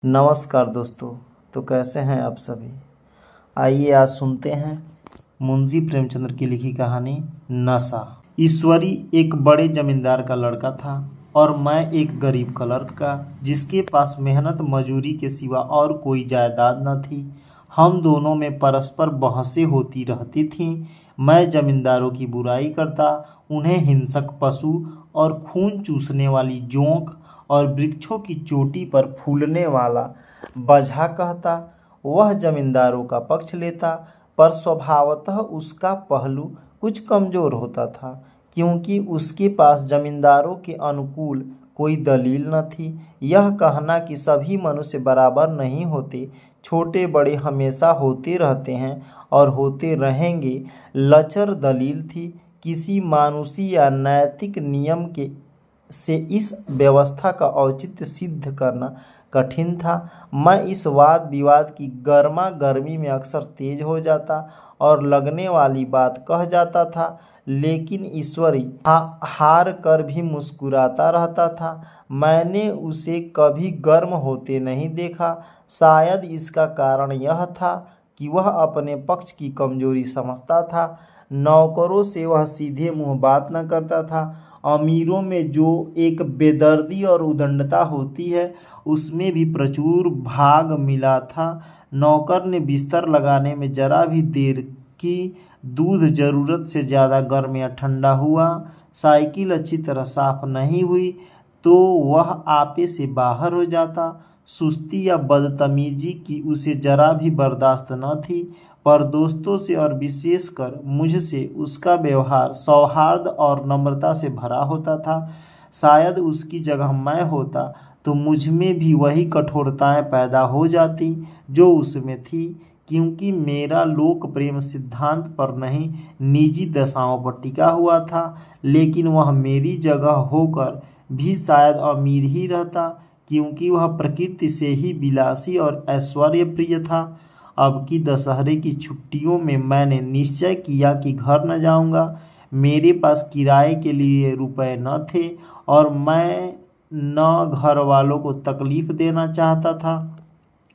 नमस्कार दोस्तों। तो कैसे हैं आप सभी। आइए आज सुनते हैं मुंशी प्रेमचंद्र की लिखी कहानी नशा। ईश्वरी एक बड़े जमींदार का लड़का था और मैं एक गरीब क्लर्क का, जिसके पास मेहनत मजूरी के सिवा और कोई जायदाद न थी। हम दोनों में परस्पर बहसें होती रहती थीं। मैं जमींदारों की बुराई करता, उन्हें हिंसक पशु और खून चूसने वाली जोंक और वृक्षों की चोटी पर फूलने वाला बझा कहता। वह जमींदारों का पक्ष लेता, पर स्वभावतः उसका पहलू कुछ कमजोर होता था, क्योंकि उसके पास जमींदारों के अनुकूल कोई दलील न थी। यह कहना कि सभी मनुष्य बराबर नहीं होते, छोटे बड़े हमेशा होते रहते हैं और होते रहेंगे, लचर दलील थी। किसी मानुषी या नैतिक नियम के से इस व्यवस्था का औचित्य सिद्ध करना कठिन था। मैं इस वाद विवाद की गर्मा गर्मी में अक्सर तेज हो जाता और लगने वाली बात कह जाता था, लेकिन ईश्वरी हार कर भी मुस्कुराता रहता था। मैंने उसे कभी गर्म होते नहीं देखा। शायद इसका कारण यह था कि वह अपने पक्ष की कमजोरी समझता था। नौकरों से वह सीधे मुंह बात न करता था। अमीरों में जो एक बेदर्दी और उदंडता होती है, उसमें भी प्रचुर भाग मिला था। नौकर ने बिस्तर लगाने में जरा भी देर की, दूध जरूरत से ज़्यादा गर्म या ठंडा हुआ, साइकिल अच्छी तरह साफ नहीं हुई तो वह आपे से बाहर हो जाता। सुस्ती या बदतमीजी की उसे जरा भी बर्दाश्त न थी, पर दोस्तों से और विशेषकर मुझसे उसका व्यवहार सौहार्द और नम्रता से भरा होता था। शायद उसकी जगह मैं होता तो मुझ में भी वही कठोरताएं पैदा हो जाती जो उसमें थी, क्योंकि मेरा लोक प्रेम सिद्धांत पर नहीं, निजी दशाओं पर टिका हुआ था। लेकिन वह मेरी जगह होकर भी शायद अमीर ही रहता, क्योंकि वह प्रकृति से ही विलासी और ऐश्वर्य प्रिय था। अब की दशहरे की छुट्टियों में मैंने निश्चय किया कि घर न जाऊंगा। मेरे पास किराए के लिए रुपए न थे और मैं न घर वालों को तकलीफ देना चाहता था।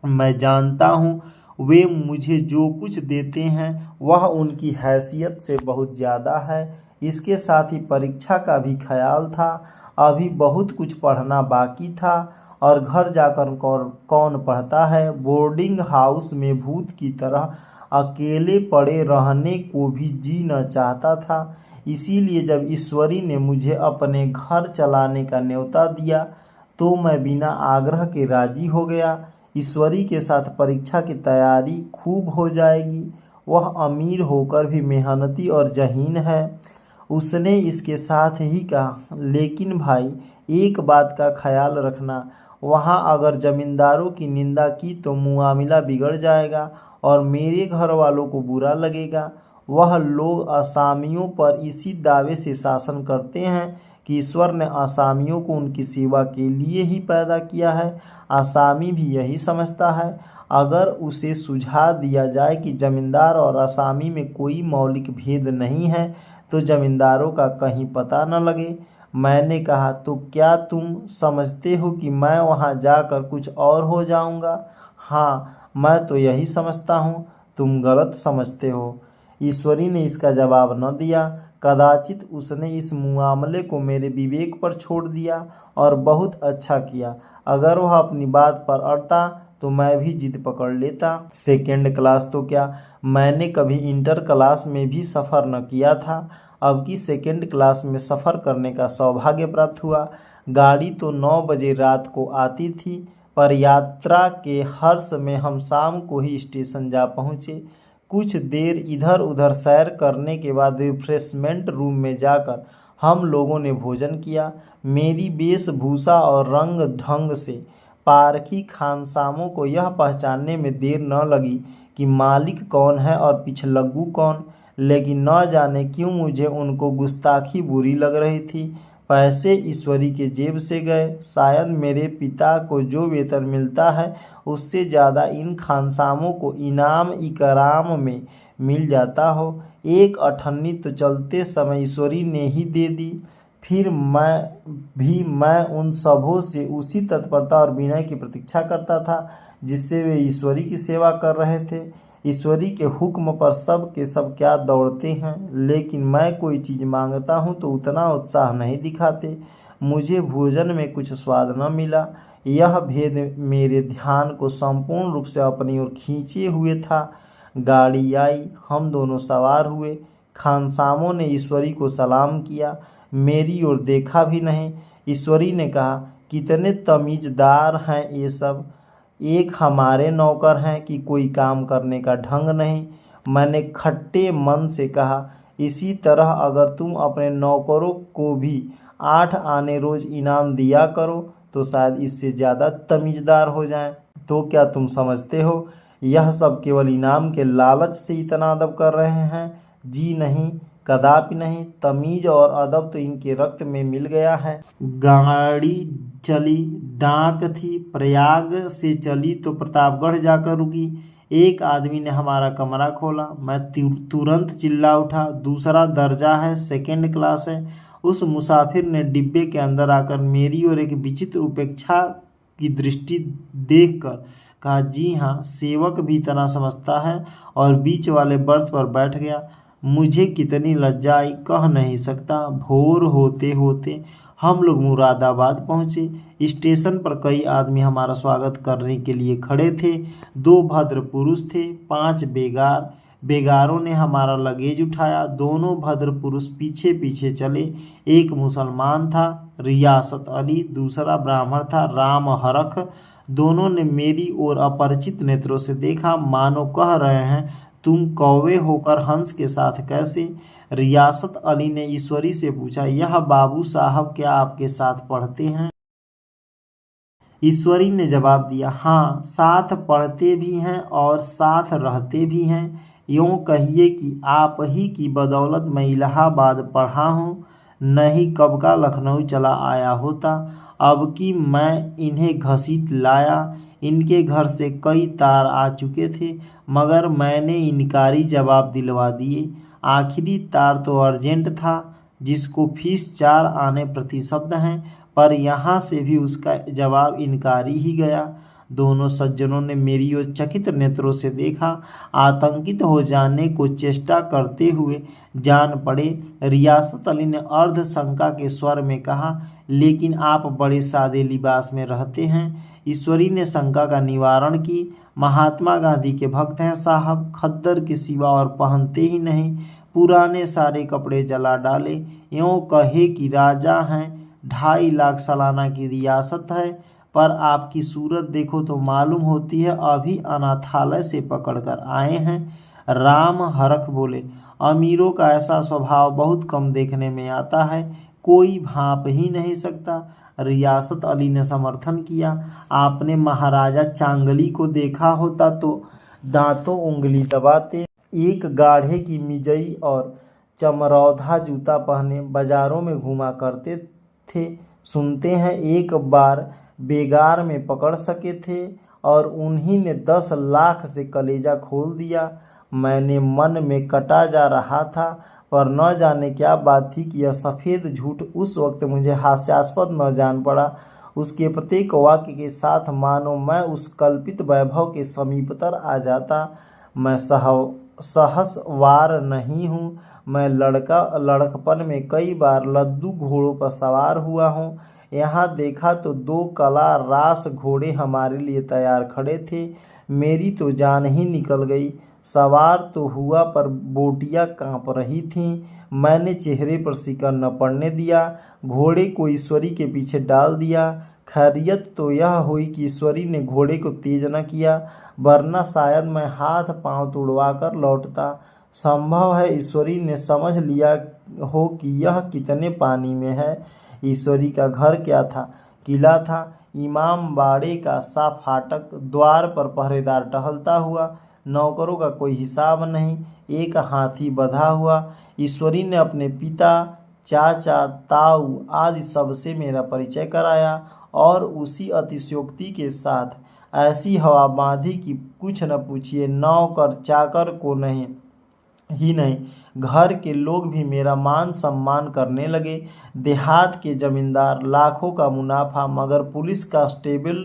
मैं जानता हूँ वे मुझे जो कुछ देते हैं वह उनकी हैसियत से बहुत ज़्यादा है। इसके साथ ही परीक्षा का भी ख्याल था। अभी बहुत कुछ पढ़ना बाकी था और घर जाकर कौन पढ़ता है। बोर्डिंग हाउस में भूत की तरह अकेले पड़े रहने को भी जी न चाहता था। इसीलिए जब ईश्वरी ने मुझे अपने घर चलाने का न्योता दिया तो मैं बिना आग्रह के राजी हो गया। ईश्वरी के साथ परीक्षा की तैयारी खूब हो जाएगी। वह अमीर होकर भी मेहनती और जहीन है। उसने इसके साथ ही कहा, लेकिन भाई एक बात का ख्याल रखना, वहाँ अगर जमींदारों की निंदा की तो मुआमिला बिगड़ जाएगा और मेरे घर वालों को बुरा लगेगा। वह लोग असामियों पर इसी दावे से शासन करते हैं कि ईश्वर ने असामियों को उनकी सेवा के लिए ही पैदा किया है। असामी भी यही समझता है। अगर उसे सुझा दिया जाए कि जमींदार और असामी में कोई मौलिक भेद नहीं है तो जमींदारों का कहीं पता न लगे। मैंने कहा, तो क्या तुम समझते हो कि मैं वहां जाकर कुछ और हो जाऊंगा? हाँ, मैं तो यही समझता हूँ। तुम गलत समझते हो। ईश्वरी ने इसका जवाब न दिया। कदाचित उसने इस मामले को मेरे विवेक पर छोड़ दिया और बहुत अच्छा किया। अगर वह अपनी बात पर अड़ता तो मैं भी जिद पकड़ लेता। सेकेंड क्लास तो क्या, मैंने कभी इंटर क्लास में भी सफ़र न किया था। अब की सेकेंड क्लास में सफ़र करने का सौभाग्य प्राप्त हुआ। गाड़ी तो 9 बजे रात को आती थी, पर यात्रा के हर्ष में हम शाम को ही स्टेशन जा पहुँचे। कुछ देर इधर उधर सैर करने के बाद रिफ्रेशमेंट रूम में जाकर हम लोगों ने भोजन किया। मेरी वेशभूषा और रंग ढंग से पारखी खानसामों को यह पहचानने में देर न लगी कि मालिक कौन है और पिछलग्गू कौन, लेकिन न जाने क्यों मुझे उनको गुस्ताखी बुरी लग रही थी। पैसे ईश्वरी के जेब से गए। शायद मेरे पिता को जो वेतन मिलता है उससे ज़्यादा इन खानसामों को इनाम इकराम में मिल जाता हो। एक अठन्नी तो चलते समय ईश्वरी ने ही दे दी। फिर मैं उन सबों से उसी तत्परता और विनय की प्रतीक्षा करता था जिससे वे ईश्वरी की सेवा कर रहे थे। ईश्वरी के हुक्म पर सब के सब क्या दौड़ते हैं, लेकिन मैं कोई चीज़ मांगता हूँ तो उतना उत्साह नहीं दिखाते। मुझे भोजन में कुछ स्वाद न मिला। यह भेद मेरे ध्यान को संपूर्ण रूप से अपनी ओर खींचे हुए था। गाड़ी आई, हम दोनों सवार हुए। खानसामों ने ईश्वरी को सलाम किया, मेरी ओर देखा भी नहीं। ईश्वरी ने कहा, कितने तमीज़दार हैं ये सब, एक हमारे नौकर हैं कि कोई काम करने का ढंग नहीं। मैंने खट्टे मन से कहा, इसी तरह अगर तुम अपने नौकरों को भी 8 आने रोज इनाम दिया करो तो शायद इससे ज़्यादा तमीज़दार हो जाएं। तो क्या तुम समझते हो यह सब केवल इनाम के लालच से इतना अदब कर रहे हैं? जी नहीं, कदापि नहीं। तमीज और अदब तो इनके रक्त में मिल गया है। गाड़ी चली, डाक थी, प्रयाग से चली तो प्रतापगढ़ जाकर रुकी। एक आदमी ने हमारा कमरा खोला। मैं तुरंत चिल्ला उठा, दूसरा दर्जा है, सेकंड क्लास है। उस मुसाफिर ने डिब्बे के अंदर आकर मेरी ओर एक विचित्र उपेक्षा की दृष्टि देखकर कहा, जी हाँ, सेवक भी इतना समझता है, और बीच वाले बर्थ पर बैठ गया। मुझे कितनी लज्जा आई कह नहीं सकता। भोर होते होते हम लोग मुरादाबाद पहुँचे। स्टेशन पर कई आदमी हमारा स्वागत करने के लिए खड़े थे। 2 भद्र पुरुष थे, 5 बेगार। बेगारों ने हमारा लगेज उठाया। दोनों भद्र पुरुष पीछे पीछे चले। एक मुसलमान था, रियासत अली, दूसरा ब्राह्मण था, राम हरख। दोनों ने मेरी ओर अपरिचित नेत्रों से देखा, मानो कह रहे हैं, तुम कौवे होकर हंस के साथ कैसे? रियासत अली ने ईश्वरी से पूछा, यह बाबू साहब क्या आपके साथ पढ़ते हैं? ईश्वरी ने जवाब दिया, हाँ, साथ पढ़ते भी हैं और साथ रहते भी हैं। यूँ कहिए कि आप ही की बदौलत मैं इलाहाबाद पढ़ा हूँ, नहीं कब का लखनऊ चला आया होता। अब कि मैं इन्हें घसीट लाया। इनके घर से कई तार आ चुके थे, मगर मैंने इनकारी जवाब दिलवा दिए। आखिरी तार तो अर्जेंट था, जिसको फीस 4 आने प्रति शब्द हैं, पर यहाँ से भी उसका जवाब इनकारी ही गया। दोनों सज्जनों ने मेरी ओर चकित नेत्रों से देखा, आतंकित हो जाने को चेष्टा करते हुए जान पड़े। रियासत अली ने अर्ध शंका के स्वर में कहा, लेकिन आप बड़े सादे लिबास में रहते हैं। ईश्वरी ने शंका का निवारण की, महात्मा गांधी के भक्त हैं साहब, खद्दर के सिवा और पहनते ही नहीं, पुराने सारे कपड़े जला डाले। यूँ कहे कि राजा हैं, 2.5 लाख सालाना की रियासत है, पर आपकी सूरत देखो तो मालूम होती है अभी अनाथालय से पकड़कर आए हैं। राम हरख बोले, अमीरों का ऐसा स्वभाव बहुत कम देखने में आता है, कोई भांप ही नहीं सकता। रियासत अली ने समर्थन किया, आपने महाराजा चांगली को देखा होता तो दांतों उंगली दबाते, एक गाढ़े की मिजई और चमरौधा जूता पहने बाजारों में घूमा करते थे। सुनते हैं एक बार बेगार में पकड़ सके थे और उन्हीं ने 10 लाख से कलेजा खोल दिया। मैंने मन में कटा जा रहा था, पर न जाने क्या बात थी कि यह सफ़ेद झूठ उस वक्त मुझे हास्यास्पद न जान पड़ा। उसके प्रत्येक वाक्य के साथ मानो मैं उस कल्पित वैभव के समीपतर आ जाता। मैं सहसवार नहीं हूँ। मैं लड़कपन में कई बार लद्दू घोड़ों पर सवार हुआ हूँ। यहाँ देखा तो 2 कला रास घोड़े हमारे लिए तैयार खड़े थे। मेरी तो जान ही निकल गई। सवार तो हुआ, पर बोटियाँ काँप रही थीं। मैंने चेहरे पर शिकन न पड़ने दिया। घोड़े को ईश्वरी के पीछे डाल दिया। खैरियत तो यह हुई कि ईश्वरी ने घोड़े को तेज न किया, वरना शायद मैं हाथ पांव तुड़वा कर लौटता। संभव है ईश्वरी ने समझ लिया हो कि यह कितने पानी में है। ईश्वरी का घर क्या था? किला था। इमाम बाड़े का सा फाटक, द्वार पर पहरेदार टहलता हुआ, नौकरों का कोई हिसाब नहीं, एक हाथी बंधा हुआ। ईश्वरी ने अपने पिता, चाचा, ताऊ आदि सबसे मेरा परिचय कराया और उसी अतिशयोक्ति के साथ ऐसी हवा बांधी कि कुछ न पूछिए, नौकर चाकर को नहीं, ही नहीं, घर के लोग भी मेरा मान सम्मान करने लगे। देहात के जमींदार लाखों का मुनाफा, मगर पुलिस कांस्टेबल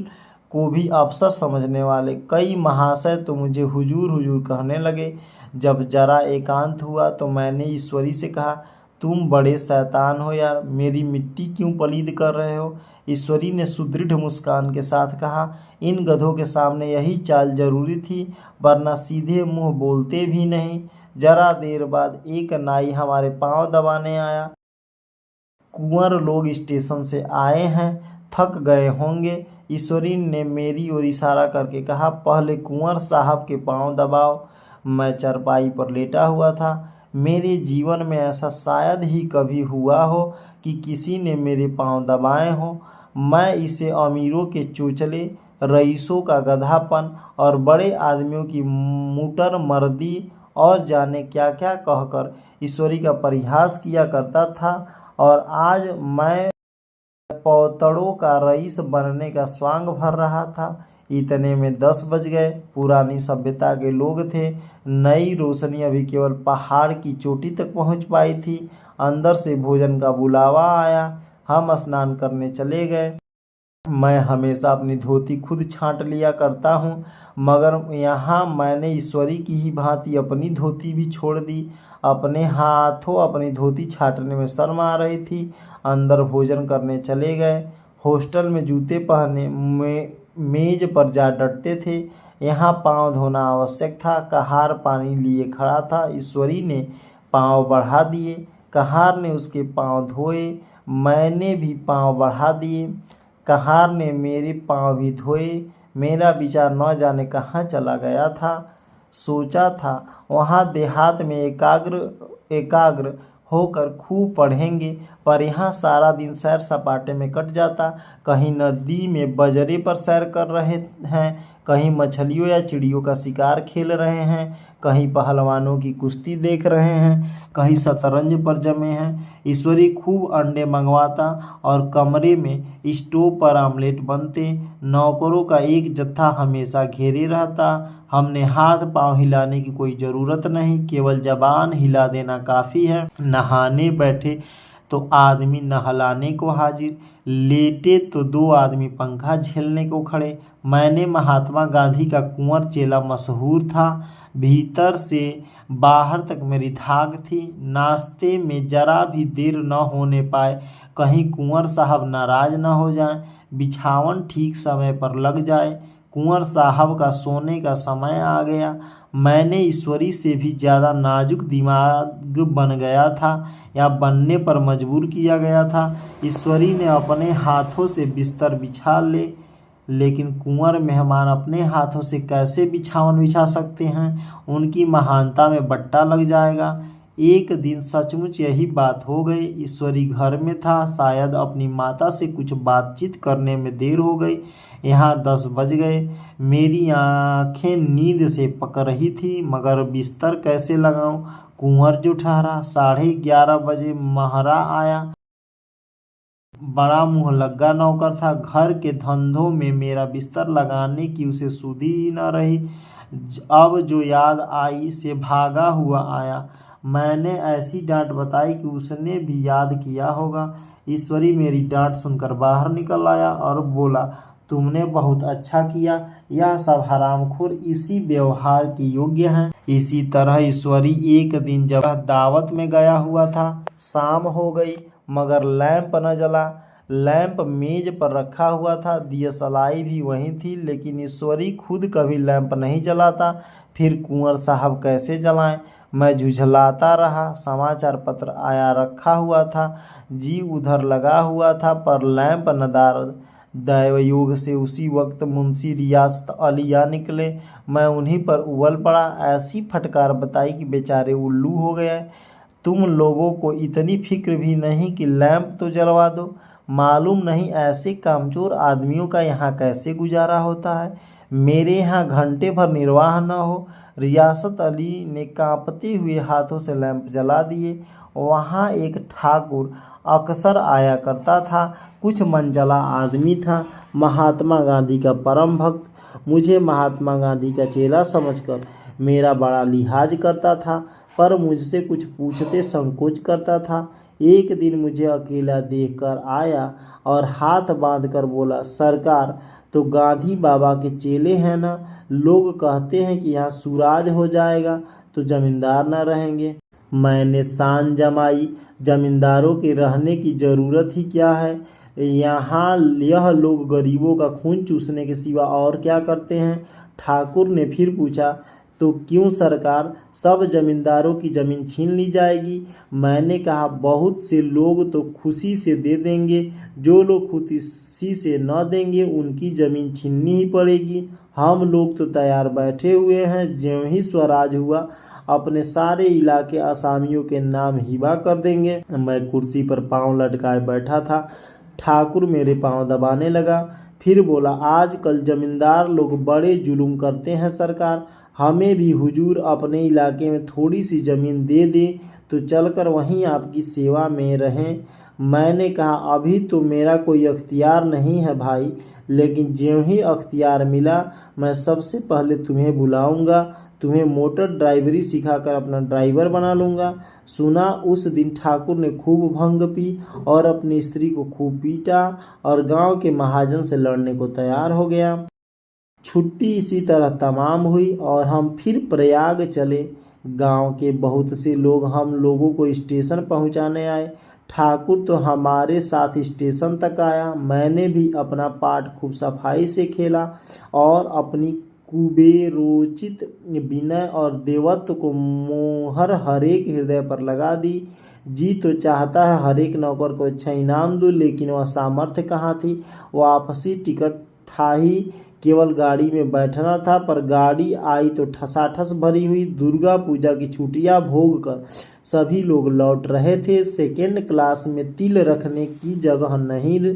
को भी अफसर समझने वाले कई महाशय तो मुझे हुजूर हुजूर कहने लगे। जब जरा एकांत हुआ तो मैंने ईश्वरी से कहा, तुम बड़े शैतान हो यार, मेरी मिट्टी क्यों पलीद कर रहे हो। ईश्वरी ने सुदृढ़ मुस्कान के साथ कहा, इन गधों के सामने यही चाल जरूरी थी, वरना सीधे मुंह बोलते भी नहीं। जरा देर बाद एक नाई हमारे पांव दबाने आया। कुंवर लोग स्टेशन से आए हैं, थक गए होंगे। ईश्वरी ने मेरी ओर इशारा करके कहा, पहले कुंवर साहब के पांव दबाओ। मैं चरपाई पर लेटा हुआ था। मेरे जीवन में ऐसा शायद ही कभी हुआ हो कि किसी ने मेरे पांव दबाए हों। मैं इसे अमीरों के चोचले, रईसों का गधापन और बड़े आदमियों की मुटर मर्दी और जाने क्या क्या कहकर ईश्वरी का परिहास किया करता था, और आज मैं पौतड़ों का रईस बनने का स्वांग भर रहा था। इतने में 10 बज गए। पुरानी सभ्यता के लोग थे। नई रोशनी अभी केवल पहाड़ की चोटी तक पहुंच पाई थी। अंदर से भोजन का बुलावा आया। हम स्नान करने चले गए। मैं हमेशा अपनी धोती खुद छांट लिया करता हूँ, मगर यहाँ मैंने ईश्वरी की ही भांति अपनी धोती भी छोड़ दी। अपने हाथों अपनी धोती छाटने में शर्म आ रही थी। अंदर भोजन करने चले गए। हॉस्टल में जूते पहने मेज पर जा डटते थे। यहाँ पाँव धोना आवश्यक था। कहार पानी लिए खड़ा था। ईश्वरी ने पाँव बढ़ा दिए। कहार ने उसके पाँव धोए। मैंने भी पाँव बढ़ा दिए। कहार ने मेरे पाँव भी धोए। मेरा विचार न जाने कहाँ चला गया था। सोचा था वहाँ देहात में एकाग्र होकर खूब पढ़ेंगे, पर यहाँ सारा दिन सैर सपाटे में कट जाता। कहीं नदी में बजरे पर सैर कर रहे हैं, कहीं मछलियों या चिड़ियों का शिकार खेल रहे हैं, कहीं पहलवानों की कुश्ती देख रहे हैं, कहीं शतरंज पर जमे हैं। ईश्वरी खूब अंडे मंगवाता और कमरे में स्टोव पर आमलेट बनते। नौकरों का एक जत्था हमेशा घेरे रहता। हमने हाथ पांव हिलाने की कोई ज़रूरत नहीं, केवल जबान हिला देना काफ़ी है। नहाने बैठे तो आदमी नहलाने को हाजिर, लेटे तो 2 आदमी पंखा झेलने को खड़े। मैंने महात्मा गांधी का कुंवर चेला मशहूर था। भीतर से बाहर तक मेरी धाक थी। नाश्ते में जरा भी देर न होने पाए, कहीं कुंवर साहब नाराज न हो जाएं, बिछावन ठीक समय पर लग जाए। कुंवर साहब का सोने का समय आ गया। मैंने ईश्वरी से भी ज़्यादा नाजुक दिमाग बन गया था, या बनने पर मजबूर किया गया था। ईश्वरी ने अपने हाथों से बिस्तर बिछा लेकिन कुंवर मेहमान अपने हाथों से कैसे बिछावन बिछा सकते हैं? उनकी महानता में बट्टा लग जाएगा। एक दिन सचमुच यही बात हो गई। ईश्वरी घर में था। शायद अपनी माता से कुछ बातचीत करने में देर हो गई। यहाँ 10 बज गए। मेरी आंखें नींद से पक रही थी, मगर बिस्तर कैसे लगाऊं? कुंवर जो ठहरा। 11:30 बजे महरा आया। बड़ा मुँह लग्गा नौकर था। घर के धंधों में मेरा बिस्तर लगाने की उसे सुधि ही न रही। अब जो याद आई से भागा हुआ आया। मैंने ऐसी डांट बताई कि उसने भी याद किया होगा। ईश्वरी मेरी डांट सुनकर बाहर निकल आया और बोला, तुमने बहुत अच्छा किया। यह सब हरामखोर इसी व्यवहार के योग्य हैं। इसी तरह ईश्वरी एक दिन जब दावत में गया हुआ था, शाम हो गई मगर लैंप न जला। लैंप मेज पर रखा हुआ था, दियसलाई भी वहीं थी, लेकिन ईश्वरी खुद कभी लैंप नहीं जलाता। फिर कुंवर साहब कैसे जलाएं? मैं झुझलाता रहा। समाचार पत्र आया रखा हुआ था। जी उधर लगा हुआ था, पर लैंप नदार। दैवयोग से उसी वक्त मुंशी रियासत अली आ निकले। मैं उन्हीं पर उबल पड़ा। ऐसी फटकार बताई कि बेचारे उल्लू हो गए। तुम लोगों को इतनी फिक्र भी नहीं कि लैंप तो जलवा दो? मालूम नहीं ऐसे कामचोर आदमियों का यहाँ कैसे गुजारा होता है। मेरे यहाँ घंटे भर निर्वाह न हो। रियासत अली ने कांपते हुए हाथों से लैंप जला दिए। वहाँ एक ठाकुर अक्सर आया करता था। कुछ मनचला आदमी था, महात्मा गांधी का परम भक्त। मुझे महात्मा गांधी का चेला समझकर मेरा बड़ा लिहाज करता था। पर मुझसे कुछ पूछते संकोच करता था। एक दिन मुझे अकेला देखकर आया और हाथ बांधकर बोला, सरकार तो गांधी बाबा के चेले हैं ना, लोग कहते हैं कि यहाँ सुराज हो जाएगा तो जमींदार न रहेंगे। मैंने शान जमाई, जमींदारों के रहने की जरूरत ही क्या है, यहाँ यह लोग गरीबों का खून चूसने के सिवा और क्या करते हैं। ठाकुर ने फिर पूछा, तो क्यों सरकार, सब जमींदारों की जमीन छीन ली जाएगी। मैंने कहा, बहुत से लोग तो खुशी से दे देंगे, जो लोग खुशी से न देंगे उनकी जमीन छीननी ही पड़ेगी। हम लोग तो तैयार बैठे हुए हैं, ज्यों ही स्वराज हुआ अपने सारे इलाके असामियों के नाम हिबा कर देंगे। मैं कुर्सी पर पांव लटकाए बैठा था। ठाकुर मेरे पांव दबाने लगा, फिर बोला, आजकल जमींदार लोग बड़े जुल्म करते हैं सरकार, हमें भी हुजूर अपने इलाके में थोड़ी सी ज़मीन दे दे तो चलकर वहीं आपकी सेवा में रहें। मैंने कहा, अभी तो मेरा कोई अख्तियार नहीं है भाई, लेकिन ज्यों ही अख्तियार मिला मैं सबसे पहले तुम्हें बुलाऊंगा, तुम्हें मोटर ड्राइवरी सिखाकर अपना ड्राइवर बना लूँगा। सुना उस दिन ठाकुर ने खूब भंग पी और अपनी स्त्री को खूब पीटा और गांव के महाजन से लड़ने को तैयार हो गया। छुट्टी इसी तरह तमाम हुई और हम फिर प्रयाग चले। गांव के बहुत से लोग हम लोगों को स्टेशन पहुंचाने आए। ठाकुर तो हमारे साथ स्टेशन तक आया। मैंने भी अपना पार्ट खूब सफाई से खेला और अपनी कुबेरोचित विनय और देवत्व को मोहर हरेक हृदय पर लगा दी। जी तो चाहता है हरेक नौकर को अच्छा इनाम दूं, लेकिन वह सामर्थ्य कहाँ थी। वापसी टिकट था ही, केवल गाड़ी में बैठना था, पर गाड़ी आई तो ठसाठस भरी हुई। दुर्गा पूजा की छुट्टियां भोग कर सभी लोग लौट रहे थे। सेकेंड क्लास में तिल रखने की जगह नहीं,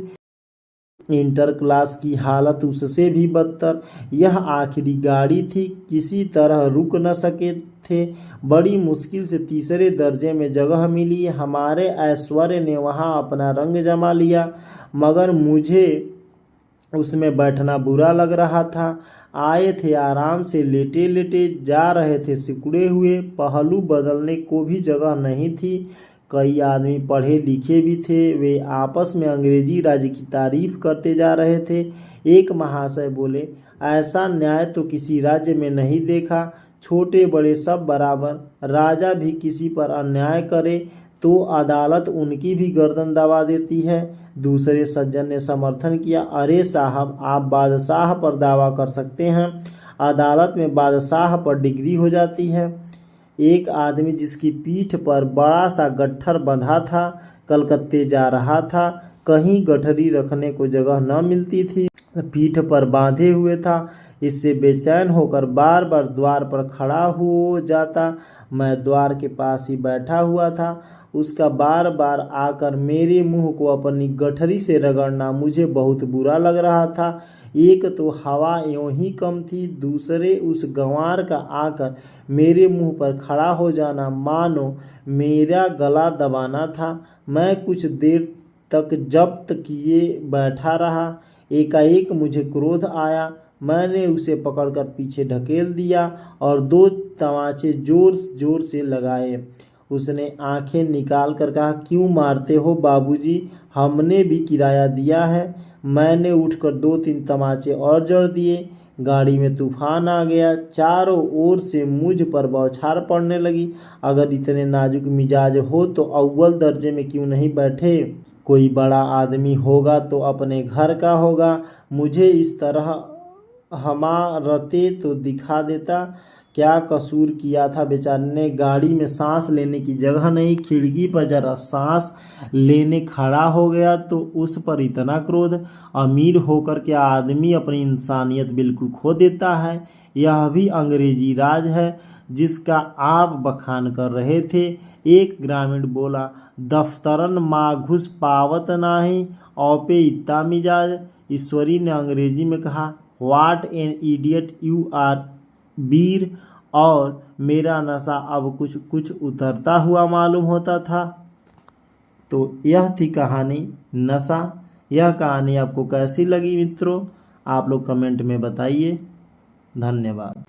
इंटर क्लास की हालत उससे भी बदतर। यह आखिरी गाड़ी थी, किसी तरह रुक न सके थे। बड़ी मुश्किल से तीसरे दर्जे में जगह मिली। हमारे ऐश्वर्य ने वहां अपना रंग जमा लिया, मगर मुझे उसमें बैठना बुरा लग रहा था। आए थे आराम से लेटे लेटे, जा रहे थे सिकुड़े हुए, पहलू बदलने को भी जगह नहीं थी। कई आदमी पढ़े लिखे भी थे, वे आपस में अंग्रेजी राज्य की तारीफ करते जा रहे थे। एक महाशय बोले, ऐसा न्याय तो किसी राज्य में नहीं देखा, छोटे बड़े सब बराबर। राजा भी किसी पर अन्याय करे तो अदालत उनकी भी गर्दन दबा देती है। दूसरे सज्जन ने समर्थन किया, अरे साहब, आप बादशाह पर दावा कर सकते हैं, अदालत में बादशाह पर डिग्री हो जाती है। एक आदमी जिसकी पीठ पर बड़ा सा गट्ठर बंधा था, कलकत्ते जा रहा था। कहीं गठरी रखने को जगह न मिलती थी, पीठ पर बांधे हुए था। इससे बेचैन होकर बार बार द्वार पर खड़ा हो जाता। मैं द्वार के पास ही बैठा हुआ था। उसका बार बार आकर मेरे मुंह को अपनी गठरी से रगड़ना मुझे बहुत बुरा लग रहा था। एक तो हवा यूं ही कम थी, दूसरे उस गंवार का आकर मेरे मुंह पर खड़ा हो जाना मानो मेरा गला दबाना था। मैं कुछ देर तक जब्त किए बैठा रहा। एकाएक मुझे क्रोध आया। मैंने उसे पकड़कर पीछे ढकेल दिया और 2 तमाचे जोर जोर से लगाए। उसने आंखें निकाल कर कहा, क्यों मारते हो बाबूजी, हमने भी किराया दिया है। मैंने उठकर 2-3 तमाचे और जड़ दिए। गाड़ी में तूफान आ गया। चारों ओर से मुझ पर बौछार पड़ने लगी। अगर इतने नाजुक मिजाज हो तो अव्वल दर्जे में क्यों नहीं बैठे। कोई बड़ा आदमी होगा तो अपने घर का होगा। मुझे इस तरह हमारते तो दिखा देता। क्या कसूर किया था बेचारे ने। गाड़ी में सांस लेने की जगह नहीं, खिड़की पर जरा सांस लेने खड़ा हो गया तो उस पर इतना क्रोध। अमीर होकर क्या आदमी अपनी इंसानियत बिल्कुल खो देता है। यह भी अंग्रेजी राज है जिसका आप बखान कर रहे थे। एक ग्रामीण बोला, दफ्तरन माँ घुस पावत नाही, औपे इत्ता मिजाज। ईश्वरी ने अंग्रेजी में कहा, what an idiot you are Veer. और मेरा नशा अब कुछ कुछ उतरता हुआ मालूम होता था। तो यह थी कहानी नशा। यह कहानी आपको कैसी लगी मित्रों, आप लोग कमेंट में बताइए। धन्यवाद।